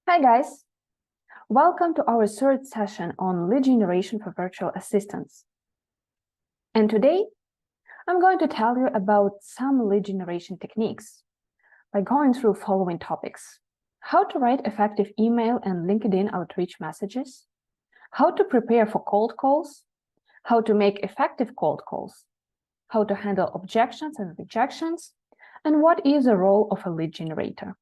Hi guys, welcome to our third session on lead generation for virtual assistants. And today, I'm going to tell you about some lead generation techniques by going through following topics: how to write effective email and LinkedIn outreach messages, how to prepare for cold calls, how to make effective cold calls, how to handle objections and rejections, and what is the role of a lead generator.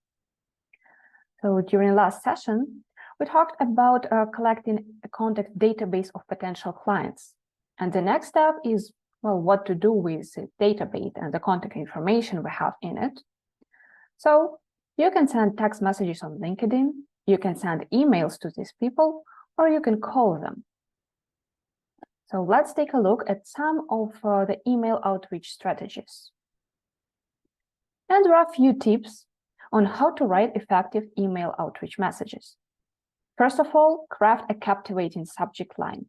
So during last session, we talked about collecting a contact database of potential clients. And the next step is, well, what to do with the database and the contact information we have in it. So you can send text messages on LinkedIn, you can send emails to these people, or you can call them. So let's take a look at some of the email outreach strategies. And there are a few tips on how to write effective email outreach messages. First of all, craft a captivating subject line.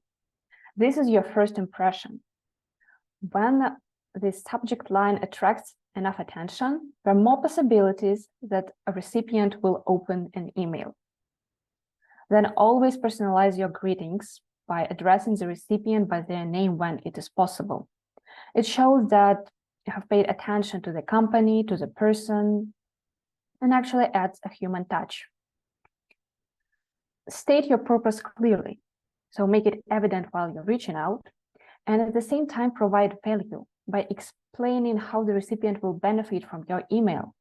This is your first impression. When this subject line attracts enough attention, there are more possibilities that a recipient will open an email. Then always personalize your greetings by addressing the recipient by their name when it is possible. It shows that you have paid attention to the company, to the person, and actually adds a human touch. State your purpose clearly, so make it evident while you're reaching out, and at the same time provide value by explaining how the recipient will benefit from your email.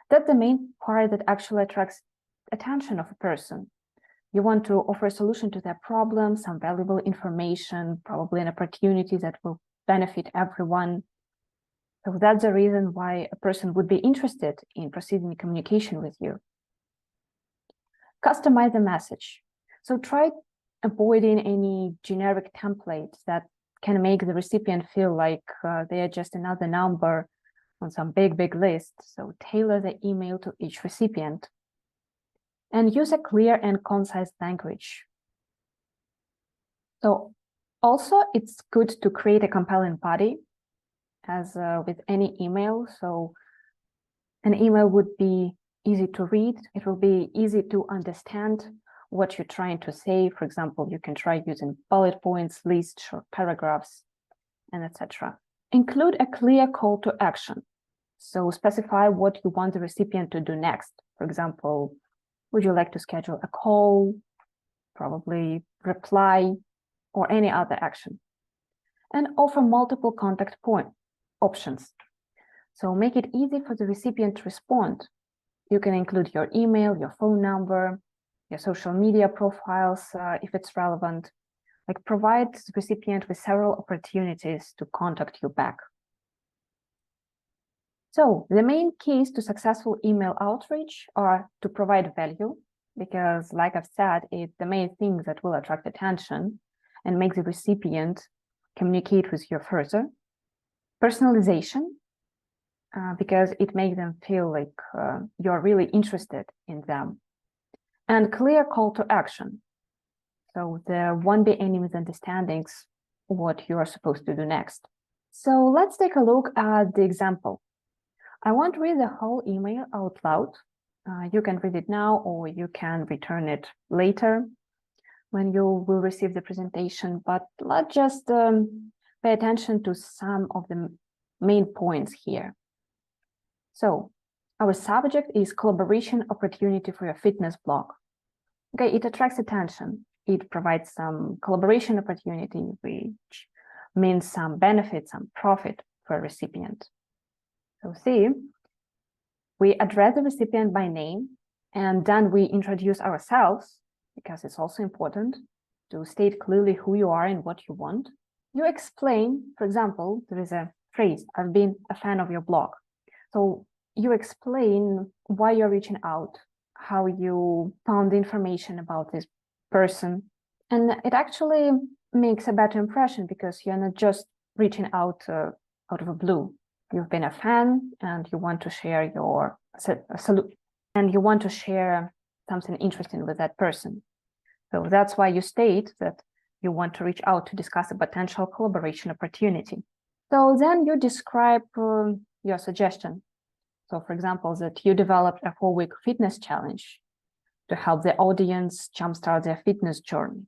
That's the main part that actually attracts attention of a person. You want to offer a solution to their problem, some valuable information, probably an opportunity that will benefit everyone. So that's the reason why a person would be interested in proceeding in communication with you. Customize the message. So try avoiding any generic templates that can make the recipient feel like they are just another number on some big list. So tailor the email to each recipient. And use a clear and concise language. So also, it's good to create a compelling body, as with any email. So an email would be easy to read. It will be easy to understand what you're trying to say. For example, you can try using bullet points, lists, short paragraphs, and etc. Include a clear call to action. So specify what you want the recipient to do next. For example, would you like to schedule a call, probably reply, or any other action? And offer multiple contact point options. So make it easy for the recipient to respond. You can include your email, your phone number, your social media profiles, if it's relevant. Like, provide the recipient with several opportunities to contact you back. So the main keys to successful email outreach are to provide value, because like I've said, it's the main thing that will attract attention and make the recipient communicate with you further. Personalization, because it makes them feel like you're really interested in them. And clear call to action. So there won't be any misunderstandings what you are supposed to do next. So let's take a look at the example. I won't read the whole email out loud. You can read it now, or you can return it later when you will receive the presentation, but let's just pay attention to some of the main points here. So our subject is collaboration opportunity for your fitness blog. Okay, it attracts attention. It provides some collaboration opportunity, which means some benefit, some profit for a recipient. So see, we address the recipient by name, and then we introduce ourselves, because it's also important to state clearly who you are and what you want. You explain, for example, there is a phrase, I've been a fan of your blog. So you explain why you're reaching out, how you found the information about this person. And it actually makes a better impression, because you're not just reaching out of the blue. You've been a fan and you want to share your and you want to share something interesting with that person. So that's why you state that you want to reach out to discuss a potential collaboration opportunity. So then you describe your suggestion. So for example, that you developed a 4-week fitness challenge to help the audience jumpstart their fitness journey.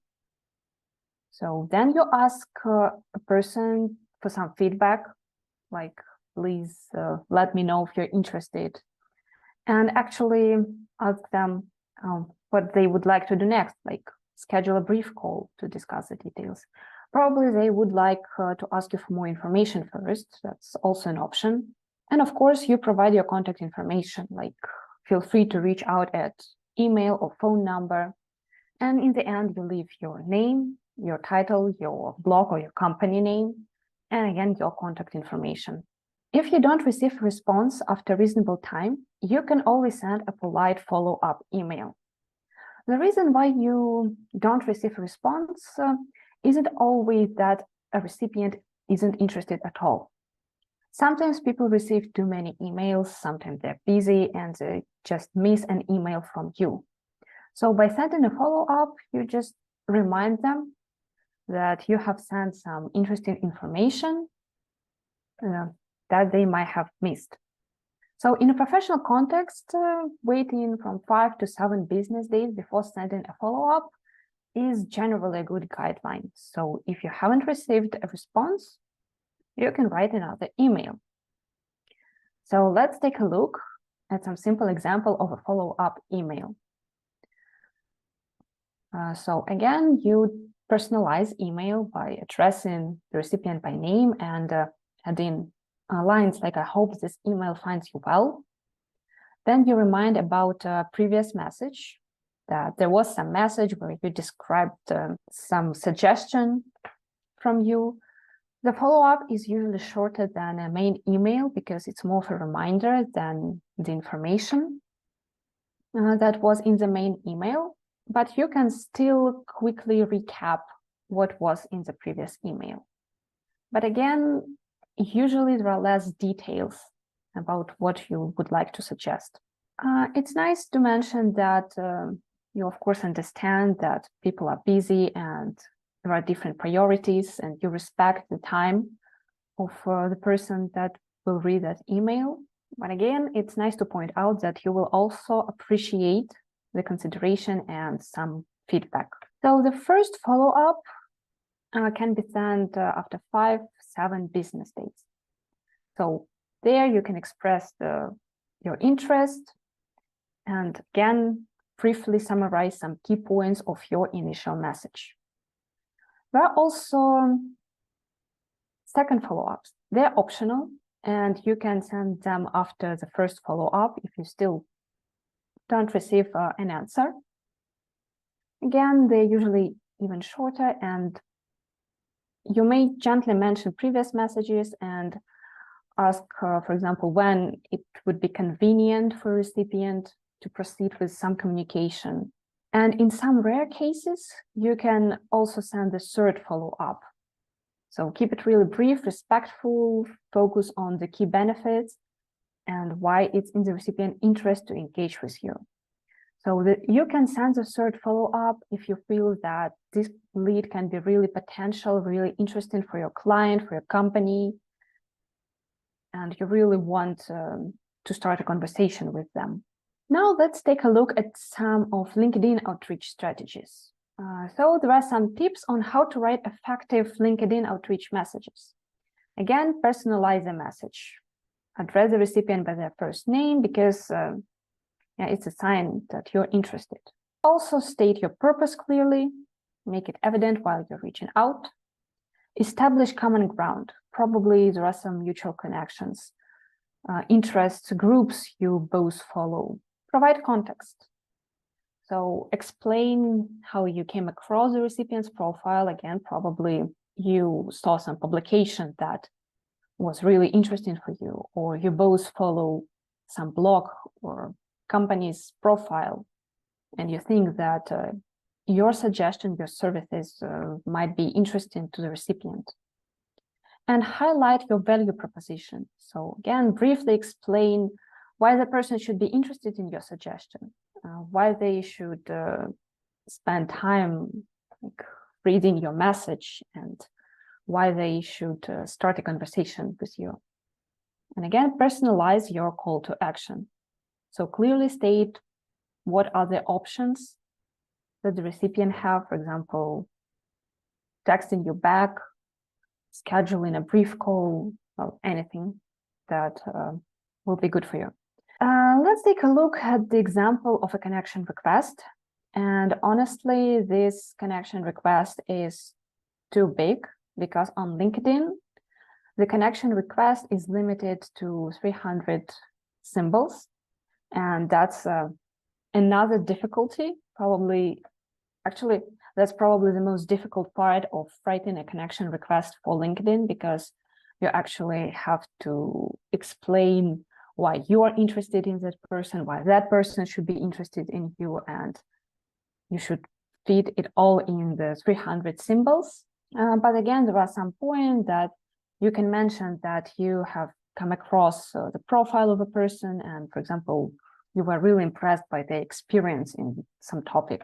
So then you ask a person for some feedback, like, please let me know if you're interested, and actually ask them what they would like to do next, like schedule a brief call to discuss the details. Probably they would like to ask you for more information first. That's also an option. And of course, you provide your contact information, like feel free to reach out at email or phone number. And in the end, you leave your name, your title, your blog or your company name, and again, your contact information. If you don't receive a response after reasonable time, you can always send a polite follow-up email. The reason why you don't receive a response isn't always that a recipient isn't interested at all. Sometimes people receive too many emails, sometimes they're busy and they just miss an email from you. So by sending a follow-up, you just remind them that you have sent some interesting information that they might have missed. So in a professional context, waiting from 5 to 7 business days before sending a follow-up is generally a good guideline. So if you haven't received a response, you can write another email. So let's take a look at some simple example of a follow-up email. So again, you personalize email by addressing the recipient by name and adding lines like, I hope this email finds you well. Then you remind about a previous message, that there was some message where you described some suggestion from you. The follow-up is usually shorter than a main email because it's more of a reminder than the information that was in the main email, but you can still quickly recap what was in the previous email. But again, usually there are less details about what you would like to suggest. It's nice to mention that you of course understand that people are busy and there are different priorities and you respect the time of the person that will read that email. But again, it's nice to point out that you will also appreciate the consideration and some feedback. So the first follow-up can be sent after 5-7 business days. So there you can express your interest and again, briefly summarize some key points of your initial message. There are also second follow-ups. They're optional and you can send them after the first follow-up if you still don't receive an answer. Again, they're usually even shorter and you may gently mention previous messages and ask, for example, when it would be convenient for a recipient to proceed with some communication. And in some rare cases, you can also send the third follow-up. So keep it really brief, respectful, focus on the key benefits and why it's in the recipient interest to engage with you. So you can send the third follow-up if you feel that this lead can be really potential, really interesting for your client, for your company, and you really want to start a conversation with them. Now let's take a look at some of LinkedIn outreach strategies. So there are some tips on how to write effective LinkedIn outreach messages. Again, personalize the message. Address the recipient by their first name because it's a sign that you're interested. Also state your purpose clearly, make it evident while you're reaching out. Establish common ground. Probably there are some mutual connections, interests, groups you both follow. Provide context. So explain how you came across the recipient's profile. Again, probably you saw some publication that was really interesting for you, or you both follow some blog or company's profile, and you think that your suggestion, your services might be interesting to the recipient. And highlight your value proposition. So again, briefly explain why the person should be interested in your suggestion, why they should spend time reading your message, and why they should start a conversation with you. And again, personalize your call to action. So clearly state what are the options that the recipient have, for example, texting you back, scheduling a brief call, well, anything that will be good for you. Let's take a look at the example of a connection request. And honestly, this connection request is too big because on LinkedIn, the connection request is limited to 300 symbols. And that's another difficulty, that's probably the most difficult part of writing a connection request for LinkedIn, because you actually have to explain why you are interested in that person, why that person should be interested in you, and you should fit it all in the 300 symbols. But again, there are some points that you can mention that you have come across the profile of a person, and for example, you were really impressed by their experience in some topic,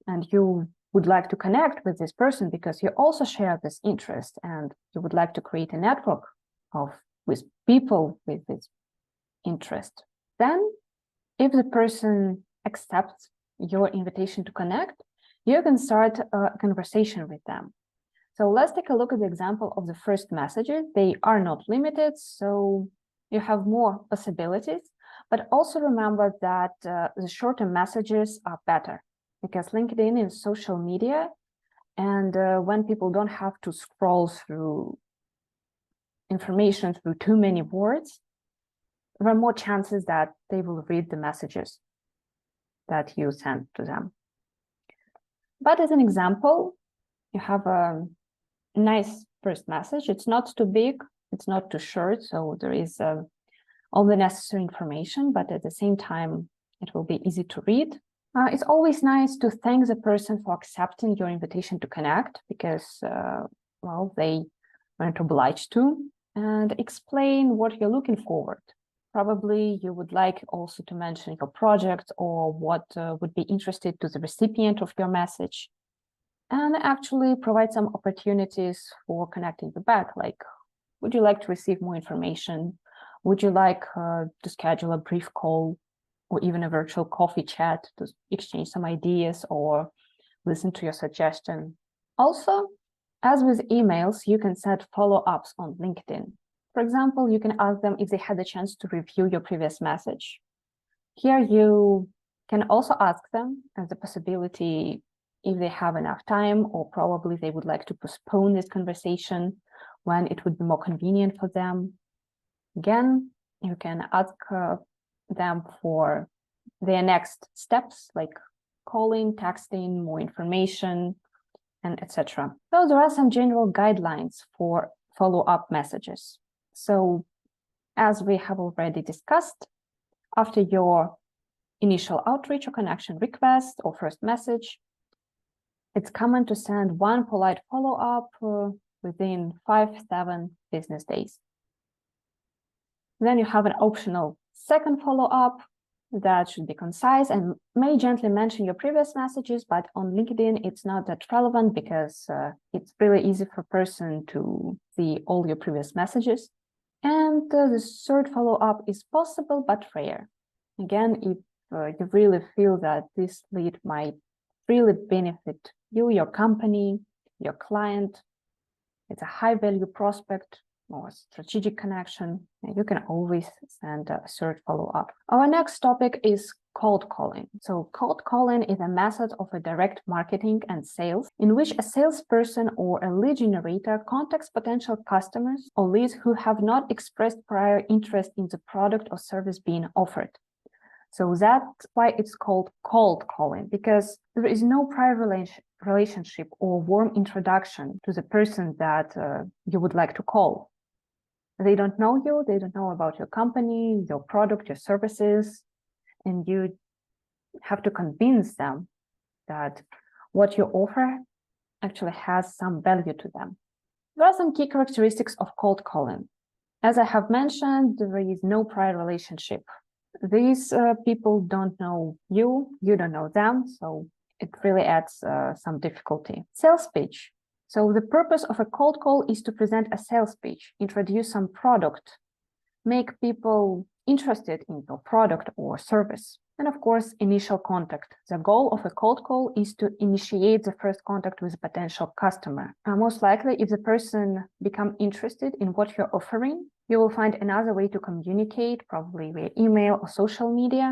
and you would like to connect with this person because you also share this interest, and you would like to create a network with people with this interest. Then, if the person accepts your invitation to connect, you can start a conversation with them. So let's take a look at the example of the first messages. They are not limited, so you have more possibilities, but also remember that the shorter messages are better, because LinkedIn is social media, and when people don't have to scroll through information through too many words, there are more chances that they will read the messages that you send to them. But as an example, you have a nice first message. It's not too big, it's not too short, so there is all the necessary information, but at the same time, it will be easy to read. It's always nice to thank the person for accepting your invitation to connect, because, well, they weren't obliged to, and explain what you're looking forward. Probably you would like also to mention your project or what would be interested to the recipient of your message, and actually provide some opportunities for connecting you back, like, would you like to receive more information? Would you like to schedule a brief call or even a virtual coffee chat to exchange some ideas or listen to your suggestion? Also, as with emails, you can set follow-ups on LinkedIn. For example, you can ask them if they had a chance to review your previous message. Here you can also ask them as a possibility if they have enough time, or probably they would like to postpone this conversation when it would be more convenient for them. Again, you can ask them for their next steps, like calling, texting, more information, and etc. So there are some general guidelines for follow-up messages. So as we have already discussed, after your initial outreach or connection request or first message, it's common to send one polite follow-up within 5-7 business days. Then you have an optional second follow-up that should be concise and may gently mention your previous messages, but on LinkedIn, it's not that relevant because it's really easy for a person to see all your previous messages. And the third follow-up is possible, but rare. Again, if you really feel that this lead might really benefit you, your company, your client, it's a high-value prospect or strategic connection, you can always send a third follow-up. Our next topic is cold calling. So cold calling is a method of a direct marketing and sales in which a salesperson or a lead generator contacts potential customers or leads who have not expressed prior interest in the product or service being offered. So that's why it's called cold calling, because there is no prior relationship or warm introduction to the person that you would like to call. They don't know you, they don't know about your company, your product, your services, and you have to convince them that what you offer actually has some value to them. There are some key characteristics of cold calling. As I have mentioned, there is no prior relationship. These people don't know you, you don't know them, so it really adds some difficulty. Sales pitch. So the purpose of a cold call is to present a sales pitch, introduce some product, make people interested in your product or service. And of course, initial contact. The goal of a cold call is to initiate the first contact with a potential customer. Most likely, if the person becomes interested in what you're offering, you will find another way to communicate, probably via email or social media.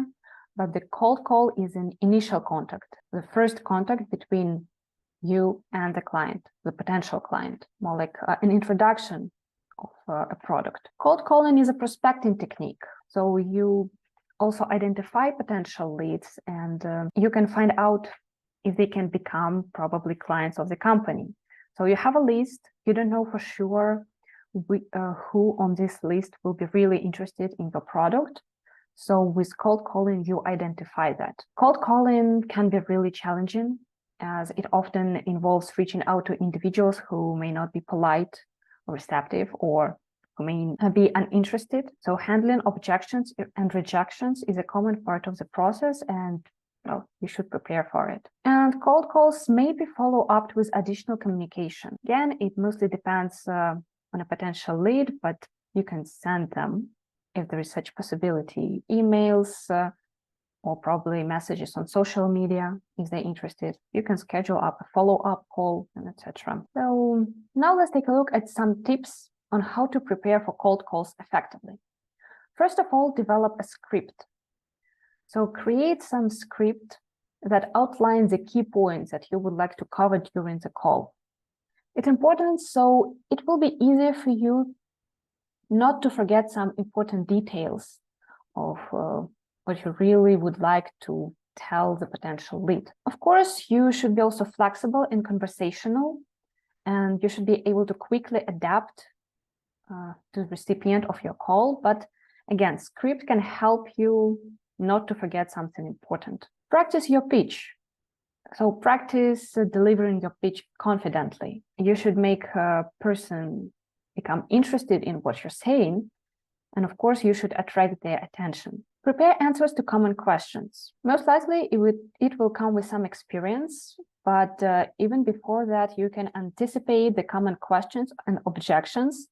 But the cold call is an initial contact, the first contact between you and the client, the potential client, more like an introduction of a product. Cold calling is a prospecting technique. So you also identify potential leads, and you can find out if they can become probably clients of the company. So you have a list, you don't know for sure who on this list will be really interested in your product. So with cold calling, you identify that. Cold calling can be really challenging, as it often involves reaching out to individuals who may not be polite or receptive, or who may be uninterested. So handling objections and rejections is a common part of the process, and you should prepare for it. And cold calls may be followed up with additional communication. Again, it mostly depends on a potential lead, but you can send them, if there is such possibility, emails, or probably messages on social media if they're interested. You can schedule up a follow-up call, and etc. So now let's take a look at some tips on how to prepare for cold calls effectively. First of all, develop a script. So create some script that outlines the key points that you would like to cover during the call. It's important so it will be easier for you not to forget some important details of what you really would like to tell the potential lead. Of course, you should be also flexible and conversational, and you should be able to quickly adapt to the recipient of your call. But again, script can help you not to forget something important. Practice your pitch. So practice delivering your pitch confidently. You should make a person become interested in what you're saying. And of course, you should attract their attention. Prepare answers to common questions. Most likely, it will come with some experience, but even before that, you can anticipate the common questions and objections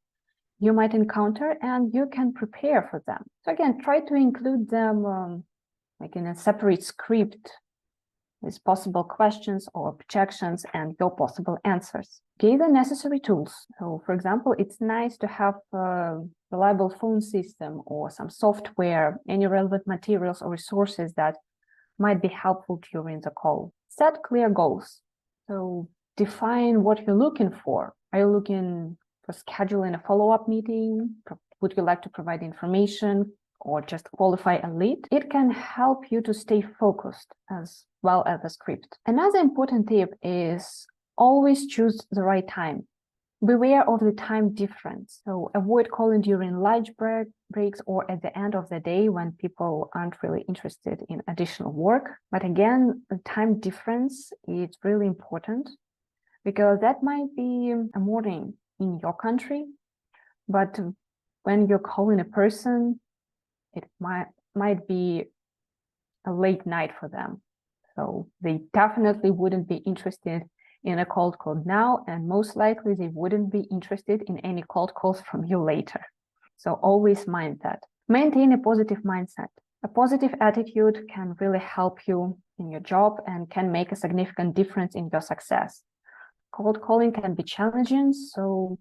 you might encounter, and you can prepare for them. So again, try to include them like in a separate script with possible questions or objections and your possible answers. Gain the necessary tools. So for example, it's nice to have a reliable phone system or some software, any relevant materials or resources that might be helpful during the call. Set clear goals. So define what you're looking for. Are you looking for scheduling a follow-up meeting? Would you like to provide information or just qualify a lead? It can help you to stay focused as well as the script. Another important tip is always choose the right time. Beware of the time difference. So avoid calling during lunch breaks or at the end of the day when people aren't really interested in additional work. But again, the time difference is really important because that might be a morning in your country, but when you're calling a person, it might be a late night for them. So they definitely wouldn't be interested in a cold call now, and most likely they wouldn't be interested in any cold calls from you later. So always mind that. Maintain a positive mindset. A positive attitude can really help you in your job and can make a significant difference in your success. Cold calling can be challenging, so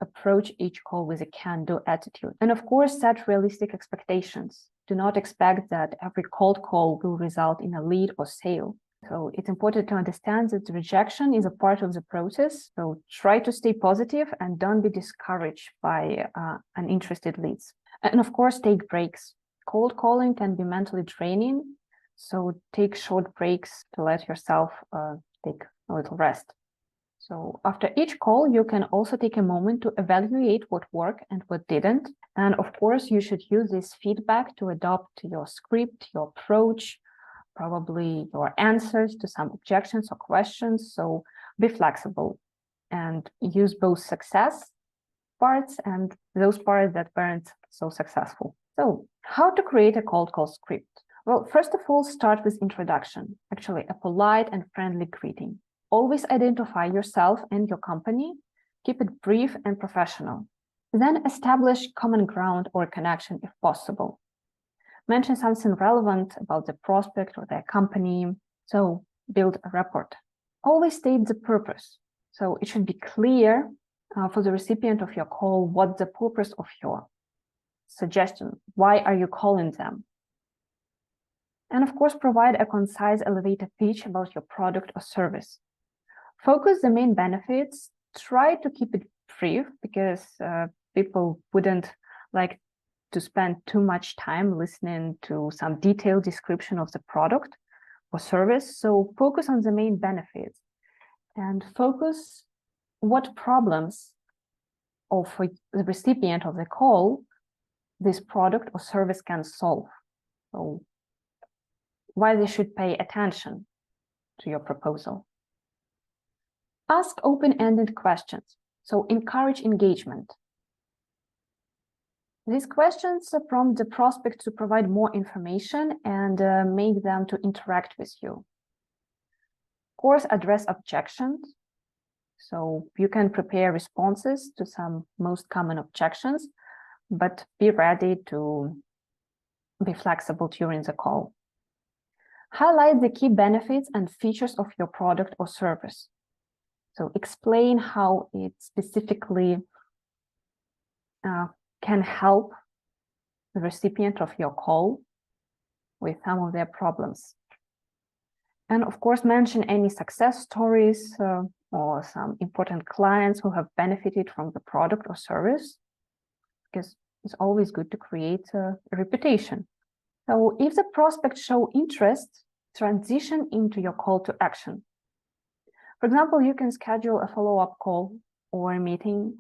approach each call with a can-do attitude. And of course, set realistic expectations. Do not expect that every cold call will result in a lead or sale. So it's important to understand that the rejection is a part of the process. So try to stay positive and don't be discouraged by uninterested leads. And of course, take breaks. Cold calling can be mentally draining. So take short breaks to let yourself take a little rest. So after each call, you can also take a moment to evaluate what worked and what didn't. And of course, you should use this feedback to adopt your script, your approach, probably your answers to some objections or questions. So be flexible and use both success parts and those parts that weren't so successful. So how to create a cold call script? Well, first of all, start with introduction, actually a polite and friendly greeting. Always identify yourself and your company. Keep it brief and professional. Then establish common ground or connection if possible. Mention something relevant about the prospect or their company. So build a rapport. Always state the purpose. So it should be clear for the recipient of your call what the purpose of your suggestion. Why are you calling them? And of course, provide a concise elevator pitch about your product or service. Focus the main benefits. Try to keep it brief because people wouldn't like to spend too much time listening to some detailed description of the product or service. So focus on the main benefits and focus what problems of the recipient of the call this product or service can solve. So why they should pay attention to your proposal. Ask open-ended questions. So encourage engagement. These questions prompt the prospect to provide more information and make them to interact with you. Of course, address objections. So you can prepare responses to some most common objections, but be ready to be flexible during the call. Highlight the key benefits and features of your product or service. So explain how it specifically can help the recipient of your call with some of their problems. And of course, mention any success stories or some important clients who have benefited from the product or service, because it's always good to create a reputation. So if the prospects show interest, transition into your call to action. For example, you can schedule a follow-up call or a meeting.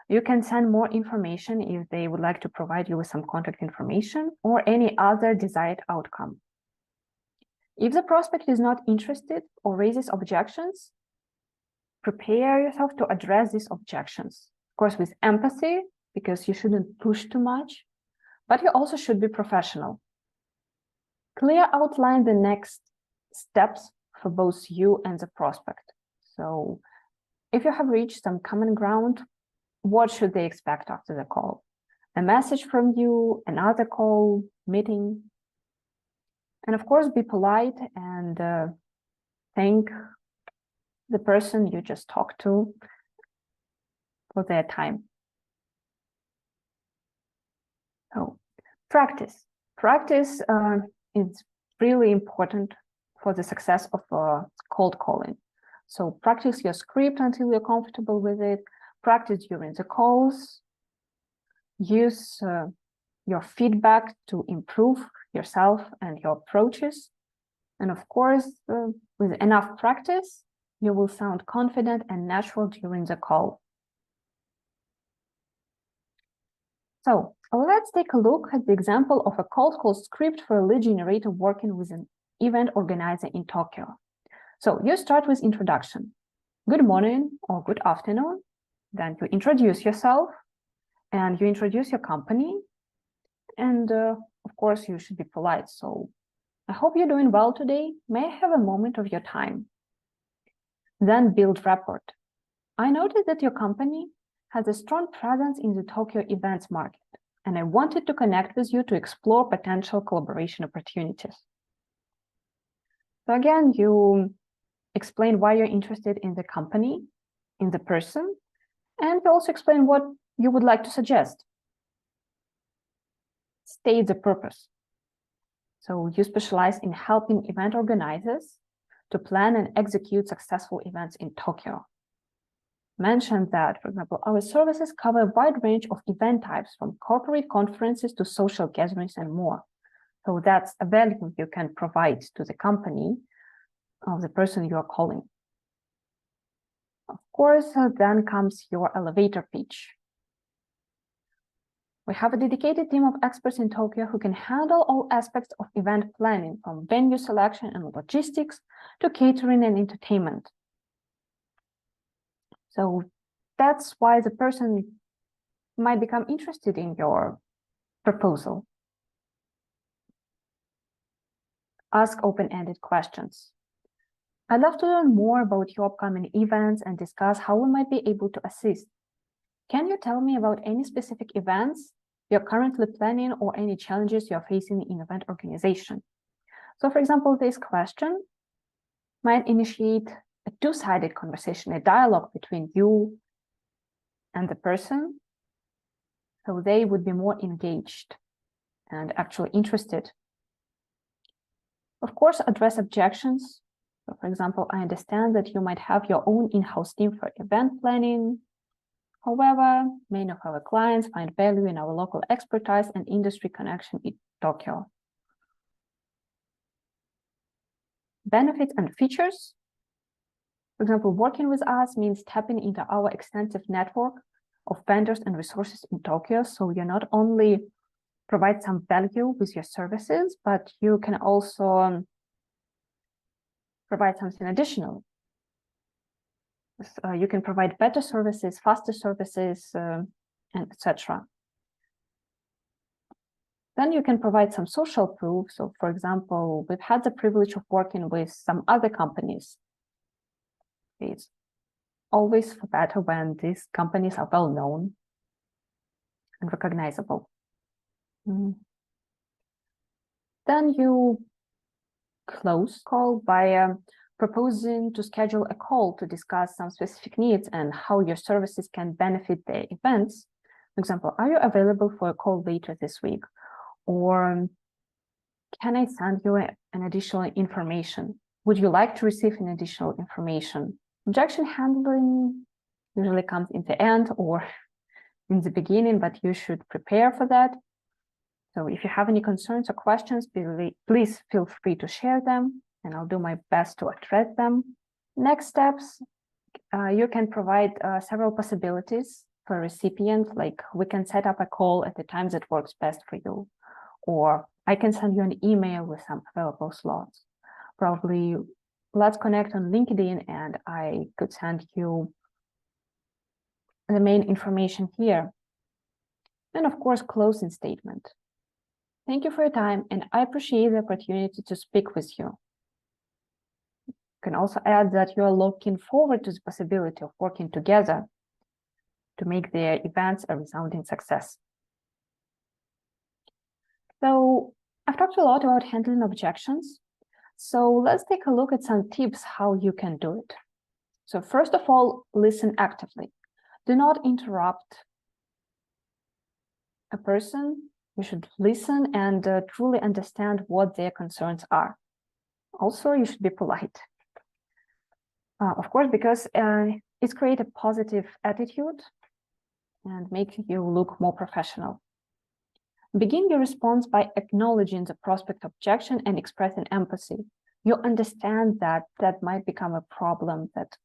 You can send more information if they would like to provide you with some contact information or any other desired outcome. If the prospect is not interested or raises objections, prepare yourself to address these objections. Of course, with empathy, because you shouldn't push too much, but you also should be professional. Clear outline the next steps for both you and the prospect. So if you have reached some common ground, what should they expect after the call? A message from you, another call, meeting. And of course, be polite and thank the person you just talked to for their time. So practice. Practice is really important for the success of cold calling. So practice your script until you're comfortable with it. Practice during the calls. Use your feedback to improve yourself and your approaches. And of course, with enough practice, you will sound confident and natural during the call. So let's take a look at the example of a cold call script for a lead generator working with an event organizer in Tokyo. So you start with introduction. Good morning or good afternoon. Then you introduce yourself and you introduce your company. And of course, you should be polite. So I hope you're doing well today. May I have a moment of your time? Then build rapport. I noticed that your company has a strong presence in the Tokyo events market, and I wanted to connect with you to explore potential collaboration opportunities. So again, you explain why you're interested in the company, in the person, and you also explain what you would like to suggest. State the purpose. So you specialize in helping event organizers to plan and execute successful events in Tokyo. Mention that, for example, our services cover a wide range of event types from corporate conferences to social gatherings and more. So that's a value you can provide to the company of the person you are calling. Of course, then comes your elevator pitch. We have a dedicated team of experts in Tokyo who can handle all aspects of event planning, from venue selection and logistics to catering and entertainment. So that's why the person might become interested in your proposal. Ask open-ended questions. I'd love to learn more about your upcoming events and discuss how we might be able to assist. Can you tell me about any specific events you're currently planning or any challenges you're facing in event organization. So for example, this question might initiate a two-sided conversation, a dialogue between you and the person, so they would be more engaged and actually interested. Of course, address objections. So for example, I understand that you might have your own in-house team for event planning. However, many of our clients find value in our local expertise and industry connection in Tokyo. Benefits and features. For example, working with us means tapping into our extensive network of vendors and resources in Tokyo. So you not only provide some value with your services, but you can also provide something additional. You can provide better services, faster services, and etc. Then you can provide some social proof. So for example, we've had the privilege of working with some other companies. It's always better when these companies are well known and recognizable. Then you close call by proposing to schedule a call to discuss some specific needs and how your services can benefit the events. For example, are you available for a call later this week? Or can I send you an additional information? Would you like to receive an additional information? Objection handling usually comes in the end or in the beginning, but you should prepare for that. So if you have any concerns or questions, please feel free to share them, and I'll do my best to address them. Next steps, you can provide several possibilities for recipients, like we can set up a call at the times that works best for you, or I can send you an email with some available slots. Probably let's connect on LinkedIn and I could send you the main information here. And of course, closing statement. Thank you for your time, and I appreciate the opportunity to speak with you. You can also add that you are looking forward to the possibility of working together to make their events a resounding success. So I've talked a lot about handling objections. So let's take a look at some tips how you can do it. So first of all, listen actively. Do not interrupt a person. You should listen and truly understand what their concerns are. Also, you should be polite. Of course, because it's create a positive attitude and make you look more professional. Begin your response by acknowledging the prospect objection and expressing empathy. You understand that that might become a problem, that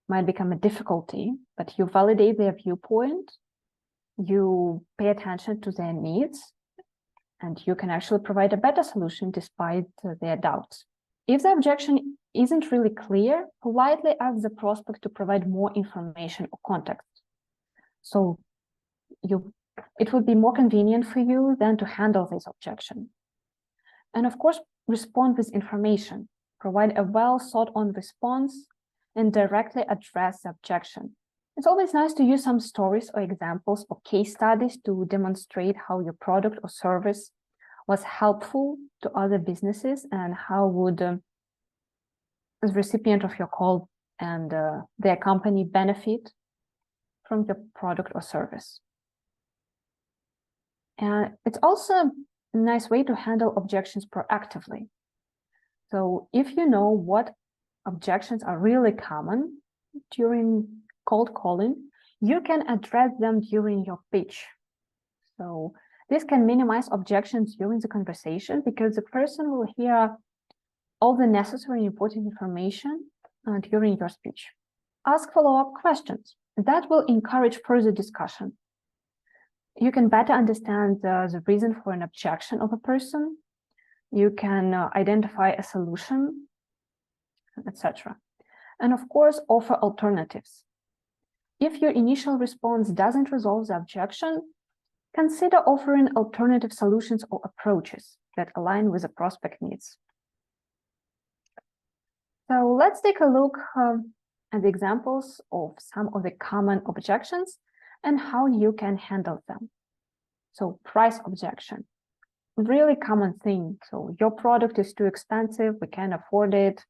might become a difficulty, but you validate their viewpoint, you pay attention to their needs, and you can actually provide a better solution despite their doubts. If the objection isn't really clear, politely ask the prospect to provide more information or context. So it would be more convenient for you than to handle this objection. And of course, respond with information. Provide a well thought on response and directly address the objection. It's always nice to use some stories or examples or case studies to demonstrate how your product or service was helpful to other businesses and how would the recipient of your call and their company benefit from your product or service. And it's also a nice way to handle objections proactively. So if you know what objections are really common during cold calling, you can address them during your pitch. So this can minimize objections during the conversation because the person will hear all the necessary important information during your speech. Ask follow-up questions. That will encourage further discussion. You can better understand the reason for an objection of a person. You can identify a solution, etc. And of course, offer alternatives. If your initial response doesn't resolve the objection, consider offering alternative solutions or approaches that align with the prospect needs. So let's take a look at the examples of some of the common objections and how you can handle them. So price objection, really common thing. So your product is too expensive, we can't afford it,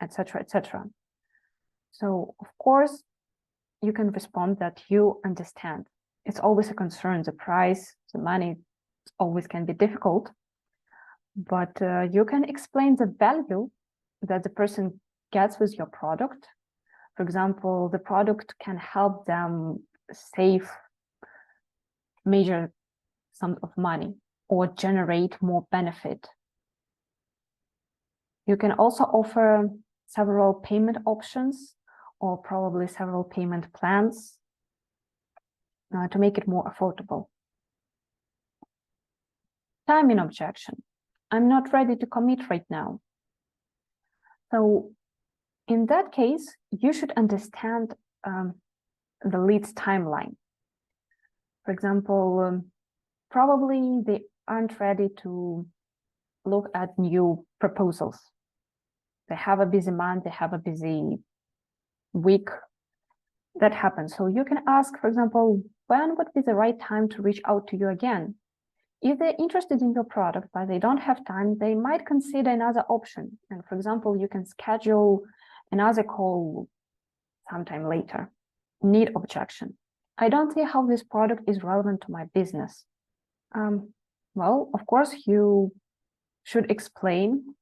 etc., etc. So of course, you can respond that you understand. It's always a concern, the price, the money always can be difficult, but you can explain the value that the person gets with your product. For example, the product can help them save major sums of money or generate more benefit. You can also offer several payment options or probably several payment plans to make it more affordable. Timing objection. I'm not ready to commit right now. So in that case, you should understand the lead's timeline. For example, probably they aren't ready to look at new proposals. They have a busy month, they have a busy week. That happens. So you can ask, for example, when would be the right time to reach out to you again? If they're interested in your product, but they don't have time, they might consider another option. And for example, you can schedule another call sometime later. Need objection. I don't see how this product is relevant to my business. Well, of course, you should explain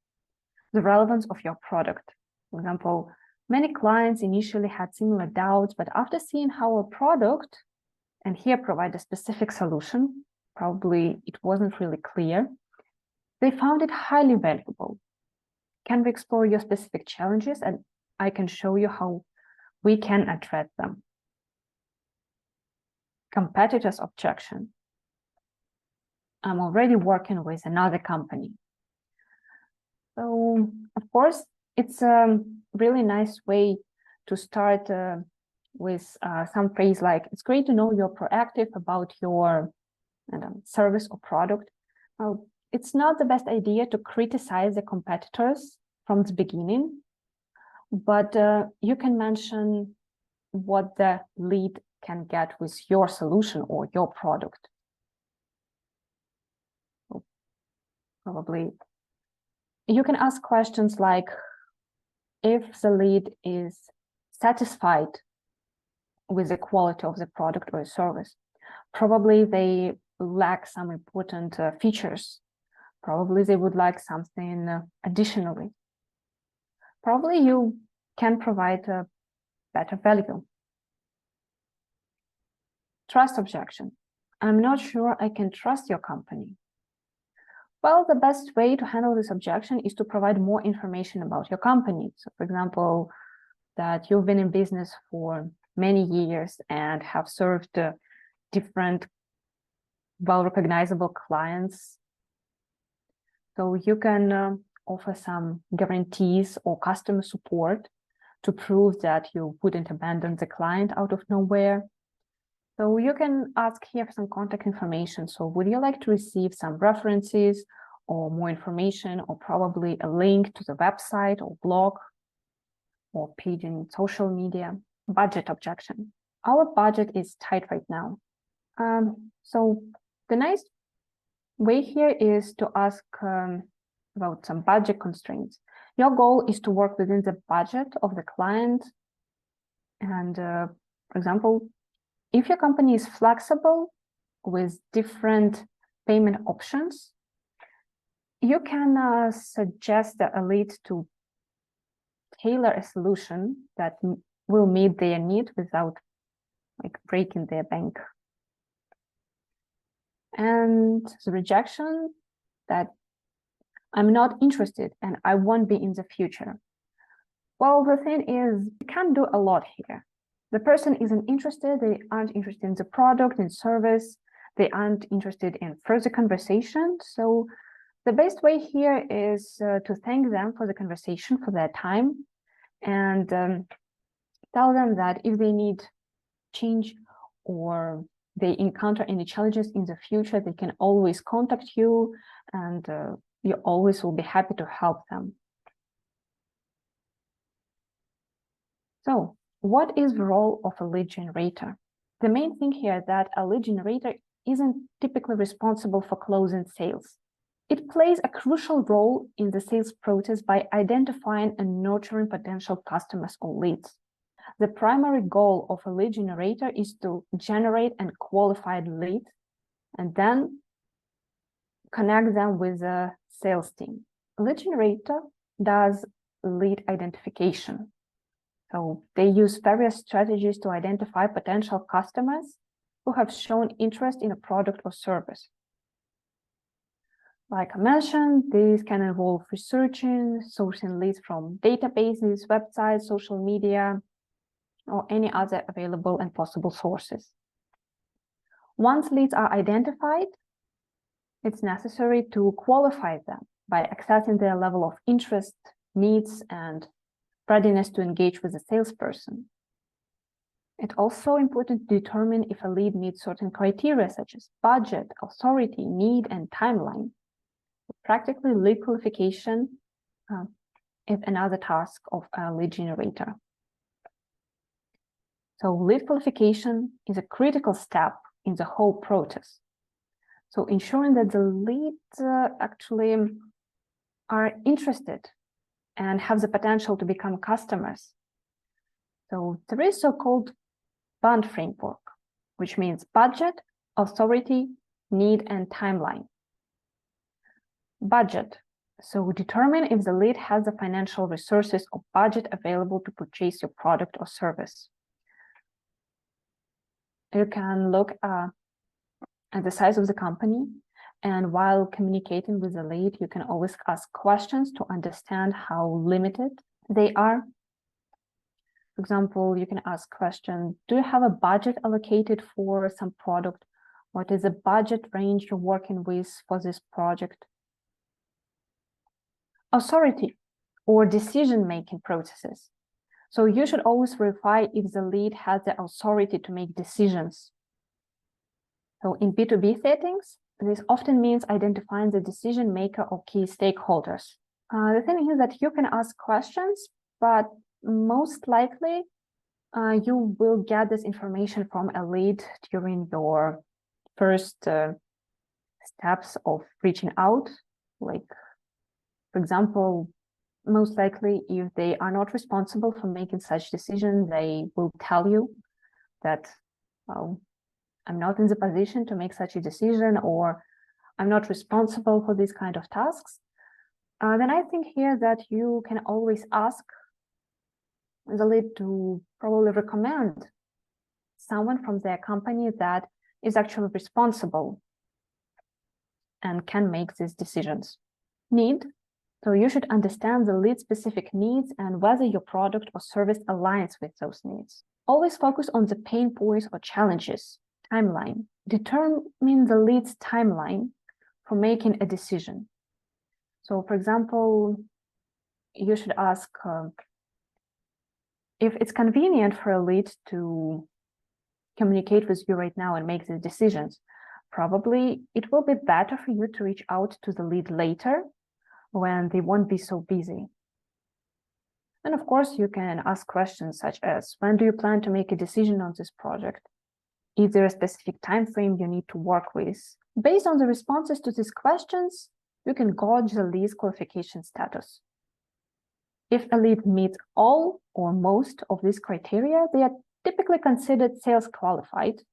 the relevance of your product. For example, many clients initially had similar doubts, but after seeing how a product, and here provide a specific solution, probably it wasn't really clear, they found it highly valuable. Can we explore your specific challenges? And I can show you how we can address them. Competitors' objection. I'm already working with another company. So, of course, it's a really nice way to start with some phrase like, it's great to know you're proactive about your service or product. Well, it's not the best idea to criticize the competitors from the beginning, but you can mention what the lead can get with your solution or your product. So probably you can ask questions like, if the lead is satisfied with the quality of the product or service, probably they lack some important features. Probably they would like something additionally. Probably you can provide a better value. Trust objection. I'm not sure I can trust your company. Well, the best way to handle this objection is to provide more information about your company. So, for example, that you've been in business for many years and have served different well-recognizable clients. So you can offer some guarantees or customer support to prove that you wouldn't abandon the client out of nowhere. So you can ask here for some contact information. So would you like to receive some references or more information, or probably a link to the website or blog or page in social media? Budget objection. Our budget is tight right now. So the nice way here is to ask about some budget constraints. Your goal is to work within the budget of the client. And for example, if your company is flexible with different payment options, you can suggest a lead to tailor a solution that will meet their need without breaking their bank. And the rejection, that I'm not interested and I won't be in the future. Well, the thing is, you can't do a lot here. The person isn't interested, they aren't interested in the product and service, they aren't interested in further conversation. So the best way here is to thank them for the conversation, for their time, and tell them that if they need change or they encounter any challenges in the future, they can always contact you, and you always will be happy to help them. So what is the role of a lead generator? The main thing here is that a lead generator isn't typically responsible for closing sales. It plays a crucial role in the sales process by identifying and nurturing potential customers or leads. The primary goal of a lead generator is to generate and qualified lead and then connect them with the sales team. A lead generator does lead identification. So they use various strategies to identify potential customers who have shown interest in a product or service. Like I mentioned, these can involve researching, sourcing leads from databases, websites, social media, or any other available and possible sources. Once leads are identified, it's necessary to qualify them by assessing their level of interest, needs, and readiness to engage with a salesperson. It's also important to determine if a lead meets certain criteria such as budget, authority, need, and timeline. Practically, lead qualification is another task of a lead generator. So lead qualification is a critical step in the whole process. So ensuring that the leads actually are interested and have the potential to become customers. So there is so-called BUND framework, which means budget, authority, need, and timeline. Budget. So determine if the lead has the financial resources or budget available to purchase your product or service. You can look at the size of the company, and while communicating with the lead, you can always ask questions to understand how limited they are. For example, you can ask question, do you have a budget allocated for some product? What is the budget range you're working with for this project? Authority or decision-making processes. So you should always verify if the lead has the authority to make decisions. So in B2B settings, this often means identifying the decision maker or key stakeholders. The thing is that you can ask questions, but most likely you will get this information from a lead during your first steps of reaching out. Like, for example, most likely if they are not responsible for making such decision, they will tell you that, well, I'm not in the position to make such a decision, or I'm not responsible for these kind of tasks. Then I think here that you can always ask the lead to probably recommend someone from their company that is actually responsible and can make these decisions. Need. So you should understand the lead specific needs and whether your product or service aligns with those needs. Always focus on the pain points or challenges. Timeline. Determine the lead's timeline for making a decision. So for example, you should ask if it's convenient for a lead to communicate with you right now and make the decisions. Probably it will be better for you to reach out to the lead later when they won't be so busy. And of course, you can ask questions such as, when do you plan to make a decision on this project? Is there a specific time frame you need to work with? Based on the responses to these questions, you can gauge the lead's qualification status. If a lead meets all or most of these criteria, they are typically considered sales qualified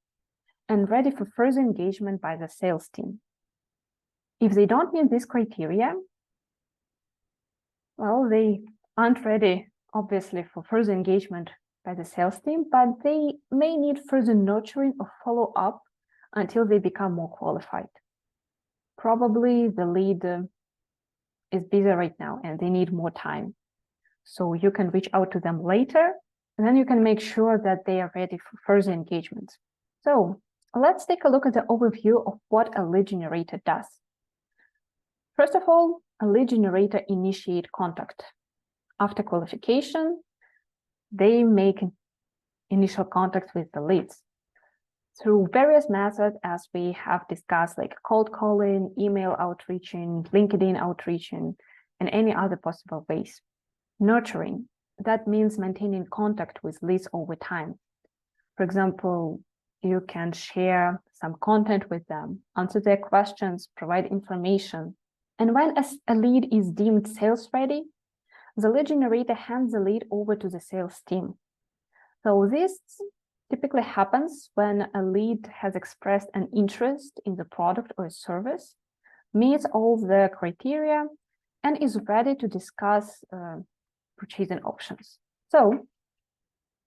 and ready for further engagement by the sales team. If they don't meet these criteria, well, they aren't ready, obviously, for further engagement by the sales team, but they may need further nurturing or follow-up until they become more qualified. Probably the lead is busy right now and they need more time. So you can reach out to them later, and then you can make sure that they are ready for further engagement. So let's take a look at the overview of what a lead generator does. First of all, a lead generator initiates contact. After qualification, they make initial contact with the leads through various methods, as we have discussed, like cold calling, email outreaching, LinkedIn outreaching, and any other possible ways. Nurturing, that means maintaining contact with leads over time. For example, You can share some content with them, answer their questions, provide information. And when a lead is deemed sales ready, the lead generator hands the lead over to the sales team. So this typically happens when a lead has expressed an interest in the product or service, meets all the criteria, and is ready to discuss purchasing options. So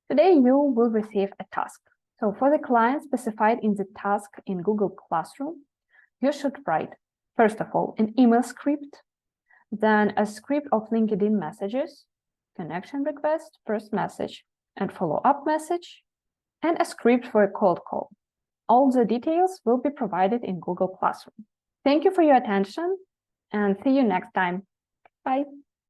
today you will receive a task. So for the client specified in the task in Google Classroom, you should write, first of all, an email script, then a script of LinkedIn messages, connection request, first message, and follow-up message, and a script for a cold call. All the details will be provided in Google Classroom. Thank you for your attention and see you next time. Bye.